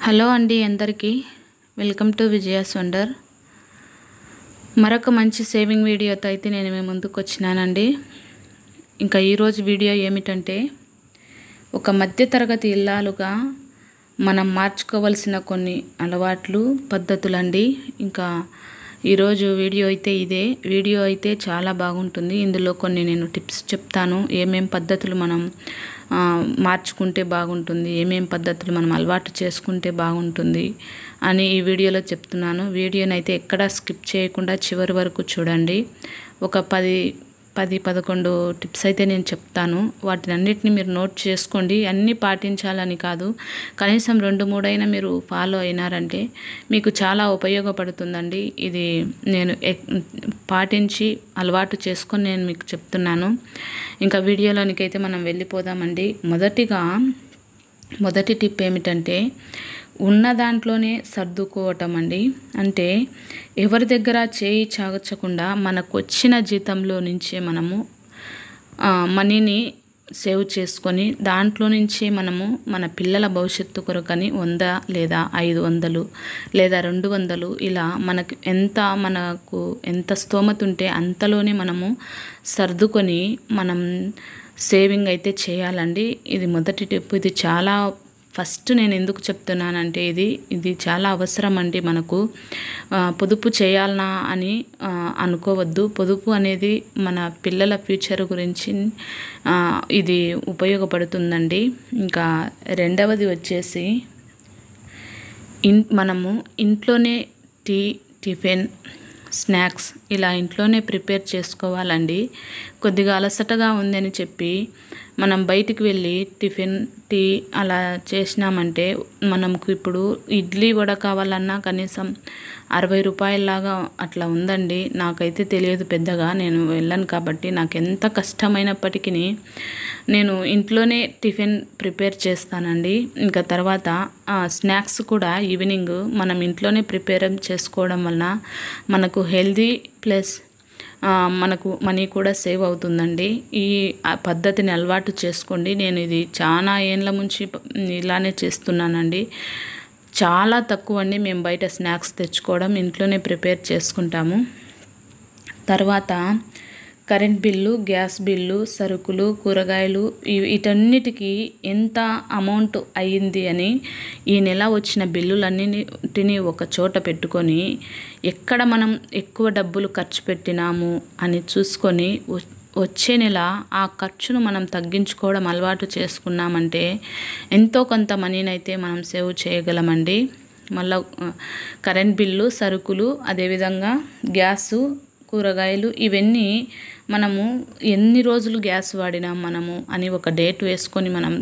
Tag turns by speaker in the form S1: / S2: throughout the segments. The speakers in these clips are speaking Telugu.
S1: హలో అండి అందరికీ వెల్కమ్ టు విజయాస్ వండర్. మరొక మంచి సేవింగ్ వీడియోతో అయితే నేను మీ ముందుకు వచ్చినానండి. ఇంకా ఈరోజు వీడియో ఏమిటంటే, ఒక మధ్యతరగతి ఇల్లాలుగా మనం మార్చుకోవాల్సిన కొన్ని అలవాట్లు, పద్ధతులండి. ఇంకా ఈరోజు వీడియో అయితే ఇదే. వీడియో అయితే చాలా బాగుంటుంది. ఇందులో కొన్ని నేను టిప్స్ చెప్తాను. ఏమేం పద్ధతులు మనం మార్చుకుంటే బాగుంటుంది, ఏమేం పద్ధతులు మనం అలవాటు చేసుకుంటే బాగుంటుంది అని ఈ వీడియోలో చెప్తున్నాను. వీడియోనైతే ఎక్కడా స్కిప్ చేయకుండా చివరి వరకు చూడండి. ఒక 10-11 టిప్స్ అయితే నేను చెప్తాను. వాటిని అన్నిటిని మీరు నోట్ చేసుకోండి. అన్నీ పాటించాలని కాదు, కనీసం 2-3 అయినా మీరు ఫాలో అయినారంటే మీకు చాలా ఉపయోగపడుతుందండి. ఇది నేను పాటించి అలవాటు చేసుకొని నేను మీకు చెప్తున్నాను. ఇంకా వీడియోలోనికైతే మనం వెళ్ళిపోదామండి. మొదటి టిప్ ఏమిటంటే, ఉన్న దాంట్లోనే సర్దుకోవటం అండి. అంటే ఎవరి దగ్గర చేయి చాచకుండా మనకు వచ్చిన జీతంలో నుంచే మనము మనీని సేవ్ చేసుకొని దాంట్లో నుంచి మనము మన పిల్లల భవిష్యత్తు కొరకని 100 లేదా 500 లేదా 200 ఇలా మనకు ఎంత స్తోమత ఉంటే అంతలోనే మనము సర్దుకొని మనం సేవింగ్ అయితే చేయాలండి. ఇది మొదటి టిప్. ఇది చాలా ఫస్ట్ నేను ఎందుకు చెప్తున్నానంటే ఇది చాలా అవసరం అండి. మనకు పొదుపు చేయాలనా అని అనుకోవద్దు. పొదుపు అనేది మన పిల్లల ఫ్యూచర్ గురించి ఇది ఉపయోగపడుతుందండి. ఇంకా రెండవది వచ్చేసి, మనము ఇంట్లోనే టిఫిన్, స్నాక్స్ ఇలా ఇంట్లోనే ప్రిపేర్ చేసుకోవాలండి. కొద్దిగా అలసటగా ఉందని చెప్పి మనం బయటికి వెళ్ళి టిఫిన్, టీ అలా చేసినామంటే, మనకు ఇప్పుడు ఇడ్లీ వడ కావాలన్నా కనీసం 60 రూపాయలలాగా అట్లా ఉందండి. నాకైతే తెలియదు పెద్దగా, నేను వెళ్ళను కాబట్టి. నాకు ఎంత కష్టమైనప్పటికీ నేను ఇంట్లోనే టిఫిన్ ప్రిపేర్ చేస్తానండి. ఇంకా తర్వాత స్నాక్స్ కూడా ఈవినింగ్ మనం ఇంట్లోనే ప్రిపేర్ చేసుకోవడం వలన మనకు హెల్దీ ప్లస్ మనకు మనీ కూడా సేవ్ అవుతుందండి. ఈ పద్ధతిని అలవాటు చేసుకోండి. నేను ఇది చాలా ఏళ్ళ నుంచి ఇలానే చేస్తున్నానండి. చాలా తక్కువ అండి మేము బయట స్నాక్స్ తెచ్చుకోవడం, ఇంట్లోనే ప్రిపేర్ చేసుకుంటాము. తర్వాత కరెంట్ బిల్లు, గ్యాస్ బిల్లు, సరుకులు, కూరగాయలు వీటన్నిటికీ ఎంత అమౌంట్ అయ్యింది అని ఈ నెల వచ్చిన బిల్లులన్నిటిని ఒక చోట పెట్టుకొని ఎక్కడ మనం ఎక్కువ డబ్బులు ఖర్చు పెట్టినాము అని చూసుకొని వచ్చే నెల ఆ ఖర్చును మనం తగ్గించుకోవడం అలవాటు చేసుకున్నామంటే ఎంతో కొంత మనీని అయితే మనం సేవ్ చేయగలమండి. మళ్ళీ కరెంట్ బిల్లు, సరుకులు, అదేవిధంగా గ్యాసు, కూరగాయలు ఇవన్నీ మనము ఎన్ని రోజులు గ్యాస్ వాడినాం మనము అని ఒక డేట్ వేసుకొని మనం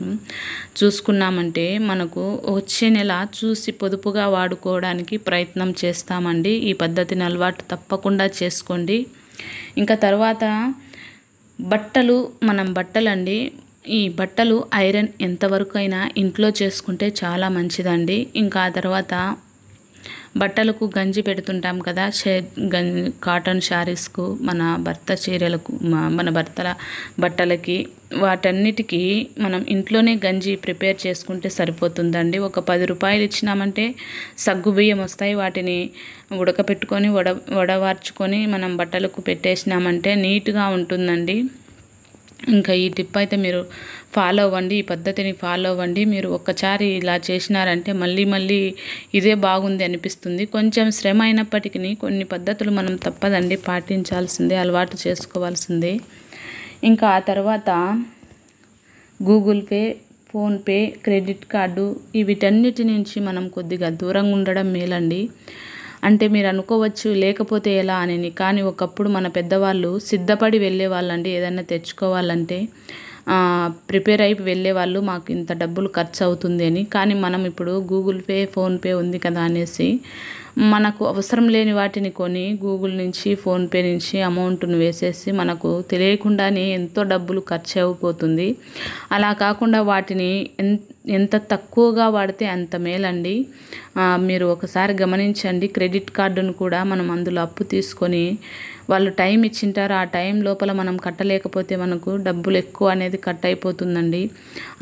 S1: చూసుకున్నామంటే మనకు వచ్చే నెల చూసి పొదుపుగా వాడుకోవడానికి ప్రయత్నం చేస్తామండి. ఈ పద్ధతిని అలవాటు తప్పకుండా చేసుకోండి. ఇంకా తర్వాత బట్టలండి. ఈ బట్టలు ఐరన్ ఎంతవరకు అయినా ఇంట్లో చేసుకుంటే చాలా మంచిదండి. ఇంకా ఆ తర్వాత బట్టలకు గంజి పెడుతుంటాం కదా, కాటన్ శారీస్కు, మన భర్త చీరలకు, మన భర్తల బట్టలకి, వాటన్నిటికీ మనం ఇంట్లోనే గంజి ప్రిపేర్ చేసుకుంటే సరిపోతుందండి. ఒక 10 రూపాయలు ఇచ్చినామంటే సగ్గుబియ్యం వస్తాయి. వాటిని ఉడకపెట్టుకొని వడవార్చుకొని మనం బట్టలకు పెట్టేసినామంటే నీట్గా ఉంటుందండి. ఇంకా ఈ టిప్ అయితే మీరు ఫాలో అవ్వండి. ఈ పద్ధతిని ఫాలో అవ్వండి. మీరు ఒక్కసారి ఇలా చేసినారంటే మళ్ళీ ఇదే బాగుంది అనిపిస్తుంది. కొంచెం శ్రమ అయినప్పటికీ కొన్ని పద్ధతులు మనం తప్పదండి పాటించాల్సిందే, అలవాటు చేసుకోవాల్సిందే. ఇంకా ఆ తర్వాత Google pay, PhonePe, credit card వీటన్నిటి నుంచి మనం కొద్దిగా దూరంగా ఉండడం మేలండి. అంటే మీరు అనుకోవచ్చు లేకపోతే ఎలా అని, కానీ ఒకప్పుడు మన పెద్దవాళ్ళు సిద్ధపడి వెళ్ళేవాళ్ళండి. ఏదైనా తెచ్చుకోవాలంటే ప్రిపేర్ అయి వెళ్ళేవాళ్ళు, మాకు ఇంత డబ్బులు ఖర్చు అవుతుంది అని. కానీ మనం ఇప్పుడు గూగుల్ పే, ఫోన్పే ఉంది కదా అనేసి మనకు అవసరం లేని వాటిని కొని గూగుల్ నుంచి ఫోన్పే నుంచి అమౌంట్ను వేసేసి మనకు తెలియకుండానే ఎంతో డబ్బులు ఖర్చు అయిపోతుంది. అలా కాకుండా వాటిని ఎంత తక్కువగా వాడితే అంత మేలండి. మీరు ఒకసారి గమనించండి. క్రెడిట్ కార్డును కూడా మనం అందులో అప్పు తీసుకొని వాళ్ళు టైం ఇచ్చింటారు, ఆ టైం లోపల మనం కట్టలేకపోతే మనకు డబ్బులు ఎక్కువ అనేది కట్ అయిపోతుందండి.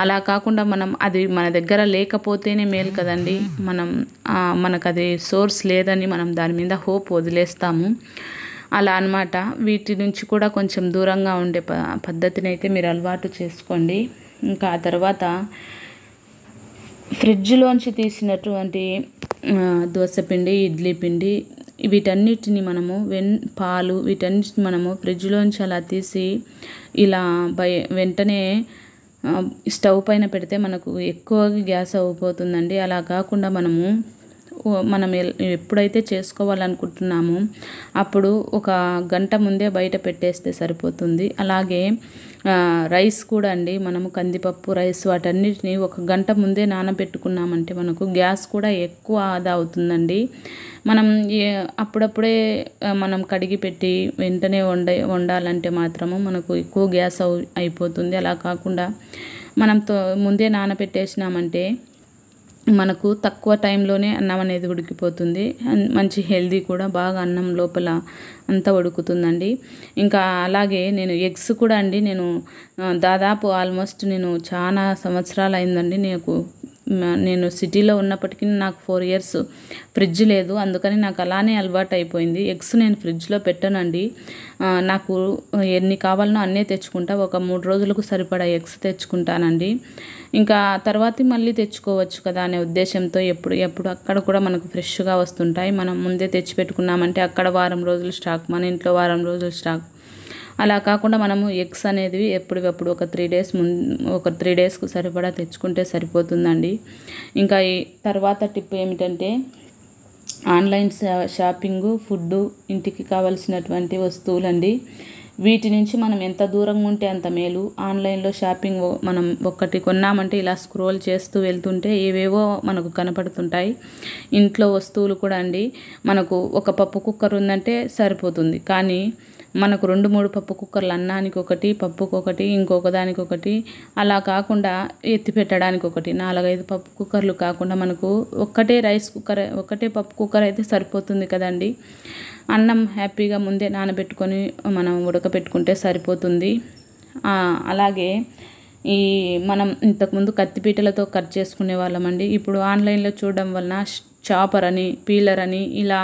S1: అలా కాకుండా మనం అది మన దగ్గర లేకపోతేనే మేలు కదండి. మనకు అది సోర్స్ లేదని మనం దాని మీద హోప్ వదిలేస్తాము. అలా అన్నమాట. వీటి నుంచి కూడా కొంచెం దూరంగా ఉండే పద్ధతిని అయితే మీరు అలవాటు చేసుకోండి. ఇంకా ఆ తర్వాత ఫ్రిడ్జ్లోంచి తీసినటువంటి దోసపిండి, ఇడ్లీ పిండి వీటన్నిటిని మనము పాలు వీటన్నిటిని మనము ఫ్రిడ్జ్లోంచి అలా తీసి ఇలా వెంటనే స్టవ్ పైన పెడితే మనకు ఎక్కువగా గ్యాస్ అయిపోతుందండి. అలా కాకుండా మనం ఎప్పుడైతే చేసుకోవాలనుకుంటున్నామో అప్పుడు ఒక గంట ముందే బయట పెట్టేస్తే సరిపోతుంది. అలాగే రైస్ కూడా అండి, మనము కందిపప్పు, రైస్ వాటన్నిటిని ఒక గంట ముందే నానబెట్టుకున్నామంటే మనకు గ్యాస్ కూడా ఎక్కువ ఆదా అవుతుందండి. మనం అప్పుడప్పుడే మనం కడిగి పెట్టి వెంటనే వండాలంటే మాత్రము మనకు ఎక్కువ గ్యాస్ అయిపోతుంది. అలా కాకుండా మనం ముందే నానబెట్టేసినామంటే మనకు తక్కువ టైంలోనే అన్నం అనేది ఉడికిపోతుంది. మంచి హెల్దీ కూడా, బాగా అన్నం లోపల అంతా ఉడుకుతుందండి. ఇంకా అలాగే నేను ఎగ్స్ కూడా అండి, దాదాపు ఆల్మోస్ట్ చాలా సంవత్సరాలు అయిందండి. నేను సిటీలో ఉన్నప్పటికీ నాకు 4 years ఫ్రిడ్జ్ లేదు. అందుకని నాకు అలానే అలవాటు అయిపోయింది. ఎగ్స్ నేను ఫ్రిడ్జ్లో పెట్టానండి. నాకు ఎన్ని కావాలనో అన్నీ తెచ్చుకుంటా. ఒక 3 రోజులకు సరిపడా ఎగ్స్ తెచ్చుకుంటానండి. ఇంకా తర్వాత మళ్ళీ తెచ్చుకోవచ్చు కదా అనే ఉద్దేశంతో ఎప్పుడు అక్కడ కూడా మనకు ఫ్రెష్గా వస్తుంటాయి. మనం ముందే తెచ్చిపెట్టుకున్నామంటే అక్కడ వారం రోజులు స్టాక్, మన ఇంట్లో వారం రోజులు స్టాక్. అలా కాకుండా మనము ఎగ్స్ అనేది ఎప్పటికప్పుడు ఒక 3 daysకు సరిపడా తెచ్చుకుంటే సరిపోతుందండి. ఇంకా ఈ తర్వాత టిప్ ఏమిటంటే ఆన్లైన్ షాపింగు, ఫుడ్డు, ఇంటికి కావాల్సినటువంటి వస్తువులండి. వీటి నుంచి మనం ఎంత దూరంగా ఉంటే అంత మేలు. ఆన్లైన్లో షాపింగ్ మనం ఒక్కటి కొన్నామంటే ఇలా స్క్రోల్ చేస్తూ వెళ్తుంటే ఏవేవో మనకు కనపడుతుంటాయి. ఇంట్లో వస్తువులు కూడా అండి, మనకు ఒక పప్పు కుక్కర్ ఉందంటే సరిపోతుంది. కానీ మనకు 2-3 పప్పు కుక్కర్లు, అన్నానికి ఒకటి, పప్పుకు ఒకటి, ఇంకొక దానికి ఒకటి, అలా కాకుండా ఎత్తి పెట్టడానికి ఒకటి, 4-5 పప్పు కుక్కర్లు కాకుండా మనకు ఒక్కటే పప్పు కుక్కర్ అయితే సరిపోతుంది కదండి. అన్నం హ్యాపీగా ముందే నానబెట్టుకొని మనం ఉడకపెట్టుకుంటే సరిపోతుంది. అలాగే మనం ఇంతకుముందు కత్తిపీటలతో కట్ చేసుకునే వాళ్ళమండి. ఇప్పుడు ఆన్లైన్లో చూడడం వలన చాపర్ అని, పీలర్ అని ఇలా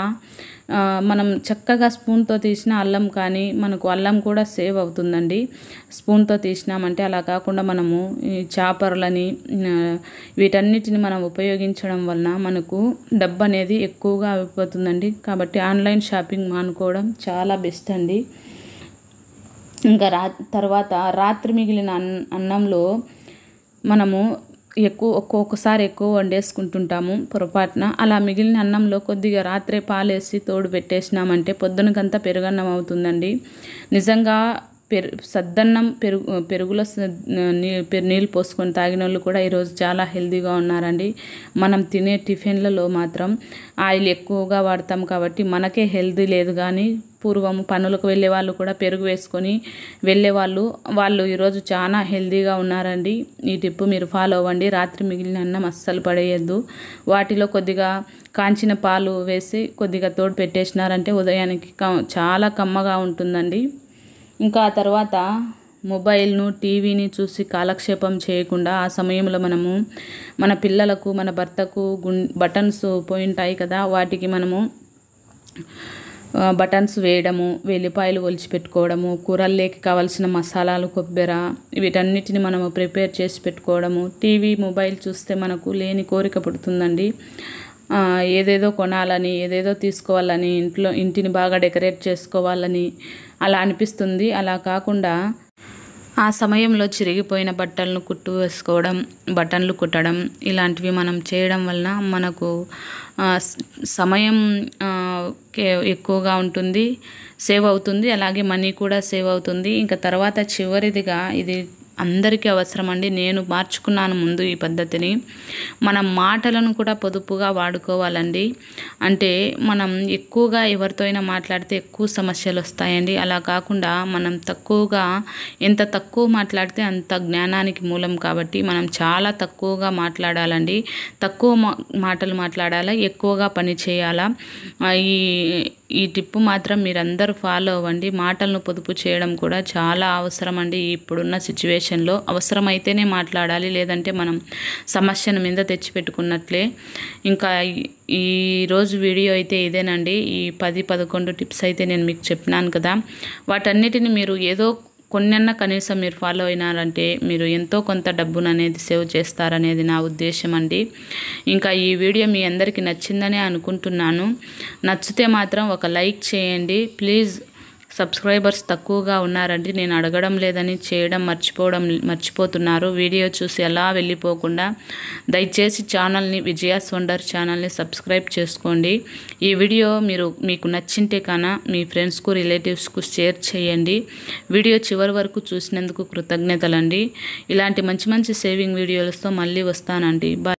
S1: మనం చక్కగా స్పూన్తో తీసిన అల్లం కానీ మనకు అల్లం కూడా సేవ్ అవుతుందండి స్పూన్తో తీసినామంటే. అలా కాకుండా మనము ఈ చాపర్లని వీటన్నిటిని మనం ఉపయోగించడం వలన మనకు డబ్బు అనేది ఎక్కువగా అయిపోతుందండి. కాబట్టి ఆన్లైన్ షాపింగ్ మానుకోవడం చాలా బెస్ట్ అండి. ఇంకా తర్వాత రాత్రి మిగిలిన అన్నంలో మనము ఒక్కొక్కసారి ఎక్కువ వండేసుకుంటుంటాము పొరపాటున. అలా మిగిలిన అన్నంలో కొద్దిగా రాత్రే పాలేసి తోడు పెట్టేసినామంటే పొద్దునకంతా పెరుగన్నం అవుతుందండి. నిజంగా సద్దన్నం పెరుగులో నీళ్ళు పోసుకొని తాగిన వాళ్ళు కూడా ఈరోజు చాలా హెల్తీగా ఉన్నారండి. మనం తినే టిఫిన్లలో మాత్రం ఆయిల్ ఎక్కువగా వాడతాం కాబట్టి మనకే హెల్తీ లేదు. కానీ పూర్వం పనులకు వెళ్ళే వాళ్ళు కూడా పెరుగు వేసుకొని వాళ్ళు ఈరోజు చాలా హెల్తీగా ఉన్నారండి. ఈ టిప్పు మీరు ఫాలో అవ్వండి. రాత్రి మిగిలిన అన్నం అస్సలు పడేయద్దు. వాటిలో కొద్దిగా కాంచిన పాలు వేసి కొద్దిగా తోడు పెట్టేసినారంటే ఉదయానికి చాలా కమ్మగా ఉంటుందండి. ఇంకా ఆ తర్వాత మొబైల్ను, టీవీని చూసి కాలక్షేపం చేయకుండా ఆ సమయంలో మనము మన పిల్లలకు, మన భర్తకు బటన్స్ పోయింటాయి కదా, వాటికి మనము బటన్స్ వేయడము, వెల్లిపాయలు ఒలిచిపెట్టుకోవడము, కూరల్లోకి కావాల్సిన మసాలాలు, కొబ్బరి వీటన్నిటిని మనము ప్రిపేర్ చేసి పెట్టుకోవడము. టీవీ, మొబైల్ చూస్తే మనకు లేని కోరిక పుడుతుందండి. ఏదేదో కొనాలని, ఏదేదో తీసుకోవాలని, ఇంటిని బాగా డెకరేట్ చేసుకోవాలని అలా అనిపిస్తుంది. అలా కాకుండా ఆ సమయంలో చిరిగిపోయిన బట్టలను కుట్టు వేసుకోవడం, బటన్లు కుట్టడం ఇలాంటివి మనం చేయడం వలన మనకు సమయం ఎక్కువగా ఉంటుంది, సేవ్ అవుతుంది. అలాగే మనీ కూడా సేవ్ అవుతుంది. ఇంకా తర్వాత చివరిదిగా ఇది అందరికీ అవసరం అండి. నేను మార్చుకున్నాను ముందు ఈ పద్ధతిని. మనం మాటలను కూడా పొదుపుగా వాడుకోవాలండి. అంటే మనం ఎక్కువగా ఎవరితో అయినా మాట్లాడితే ఎక్కువ సమస్యలు వస్తాయండి. అలా కాకుండా మనం ఎంత తక్కువ మాట్లాడితే అంత జ్ఞానానికి మూలం కాబట్టి మనం చాలా తక్కువగా మాట్లాడాలండి. తక్కువ మాటలు మాట్లాడాలా, ఎక్కువగా పని చేయాలా. ఈ టిప్పు మాత్రం మీరందరూ ఫాలో అవ్వండి. మాటలను పొదుపు చేయడం కూడా చాలా అవసరం అండి. ఇప్పుడున్న సిచ్యువేషన్లో అవసరమైతేనే మాట్లాడాలి, లేదంటే మనం సమస్యను మీద తెచ్చిపెట్టుకున్నట్లే. ఇంకా ఈరోజు వీడియో అయితే ఇదేనండి. ఈ 10-11 టిప్స్ అయితే నేను మీకు చెప్పినాను కదా. వాటన్నిటిని మీరు ఏదో కొన్నన్నా కనీసం మీరు ఫాలో అయినారంటే మీరు ఎంతో కొంత డబ్బును అనేది సేవ్ చేస్తారనేది నా ఉద్దేశం అండి. ఇంకా ఈ వీడియో మీ అందరికీ నచ్చిందనే అనుకుంటున్నాను. నచ్చితే మాత్రం ఒక లైక్ చేయండి ప్లీజ్. సబ్స్క్రైబర్స్ తక్కువగా ఉన్నారండి. నేను అడగడం లేదని చేయడం మర్చిపోతున్నారు. వీడియో చూసి అలా వెళ్ళిపోకుండా దయచేసి విజయాస్ వండర్ ఛానల్ని సబ్స్క్రైబ్ చేసుకోండి. ఈ వీడియో మీకు నచ్చింటే కన్నా మీ ఫ్రెండ్స్కు, రిలేటివ్స్కు షేర్ చేయండి. వీడియో చివరి వరకు చూసినందుకు కృతజ్ఞతలండి. ఇలాంటి మంచి మంచి సేవింగ్ వీడియోలతో మళ్ళీ వస్తానండి. బాయ్.